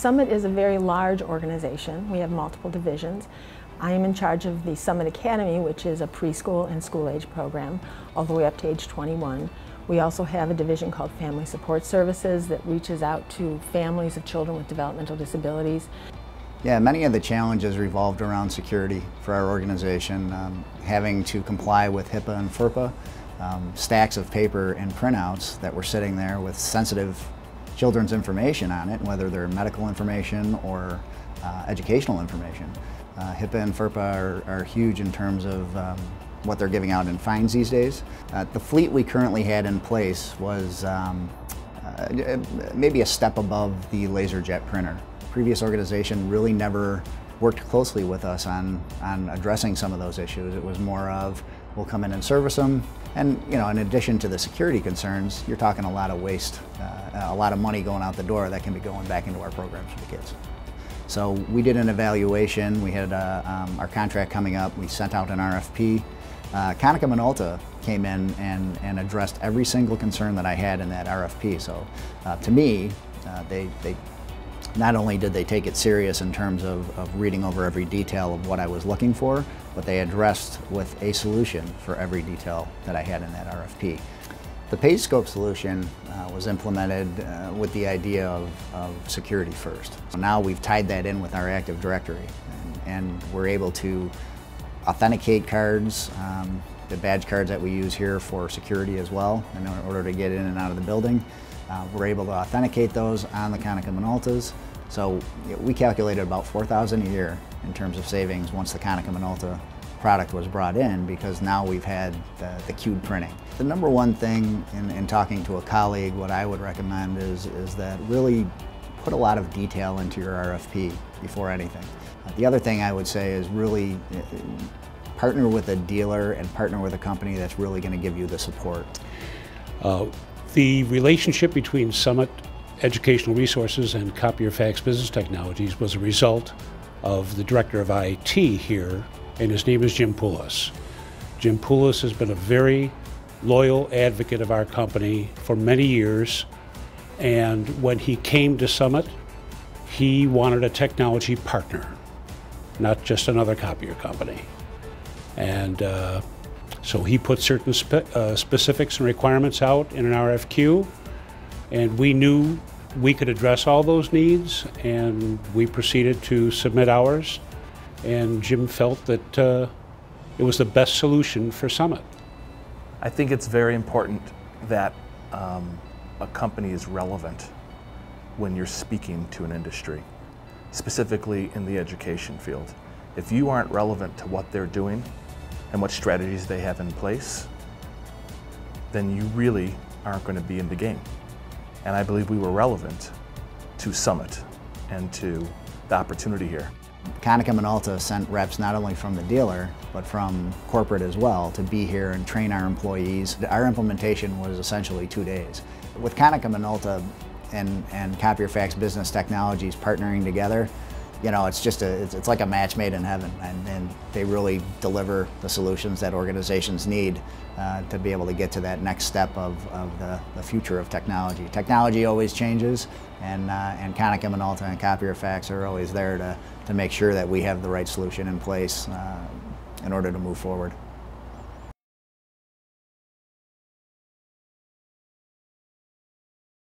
Summit is a very large organization. We have multiple divisions. I am in charge of the Summit Academy, which is a preschool and school-age program, all the way up to age 21. We also have a division called Family Support Services that reaches out to families of children with developmental disabilities. Yeah, many of the challenges revolved around security for our organization, having to comply with HIPAA and FERPA, stacks of paper and printouts that were sitting there with sensitive children's information on it, whether they're medical information or educational information. HIPAA and FERPA are huge in terms of what they're giving out in fines these days. The fleet we currently had in place was maybe a step above the LaserJet printer. Previous organization really never worked closely with us on addressing some of those issues. It was more of, we'll come in and service them, and in addition to the security concerns, you're talking a lot of waste, a lot of money going out the door that can be going back into our programs for the kids. So we did an evaluation. We had our contract coming up. We sent out an RFP. Konica Minolta came in and addressed every single concern that I had in that RFP. So to me, they not only did they take it serious in terms of reading over every detail of what I was looking for, but they addressed with a solution for every detail that I had in that RFP. The page scope solution was implemented with the idea of security first. So now we've tied that in with our Active Directory, and we're able to authenticate cards, the badge cards that we use here for security as well, in order to get in and out of the building. We're able to authenticate those on the Konica Minoltas. So we calculated about $4,000 a year in terms of savings once the Konica Minolta product was brought in, because now we've had the cued printing. The number one thing in talking to a colleague, what I would recommend is that really put a lot of detail into your RFP before anything. The other thing I would say is really partner with a dealer and partner with a company that's really going to give you the support. The relationship between Summit Educational Resources and Copier Fax Business Technologies was a result of the Director of IT here, and his name is Jim Poulos. Jim Poulos has been a very loyal advocate of our company for many years, and when he came to Summit, he wanted a technology partner, not just another copier company. And so he put certain specifics and requirements out in an RFQ, and we knew we could address all those needs, and we proceeded to submit ours, and Jim felt that it was the best solution for Summit. I think it's very important that a company is relevant when you're speaking to an industry, specifically in the education field. If you aren't relevant to what they're doing and what strategies they have in place, then you really aren't going to be in the game. And I believe we were relevant to Summit and to the opportunity here. Konica Minolta sent reps not only from the dealer, but from corporate as well, to be here and train our employees. Our implementation was essentially 2 days. With Konica Minolta and Copier Fax Business Technologies partnering together, it's like a match made in heaven, and they really deliver the solutions that organizations need to be able to get to that next step of the future of technology. Technology always changes, and Konica Minolta and Copier Fax are always there to make sure that we have the right solution in place in order to move forward.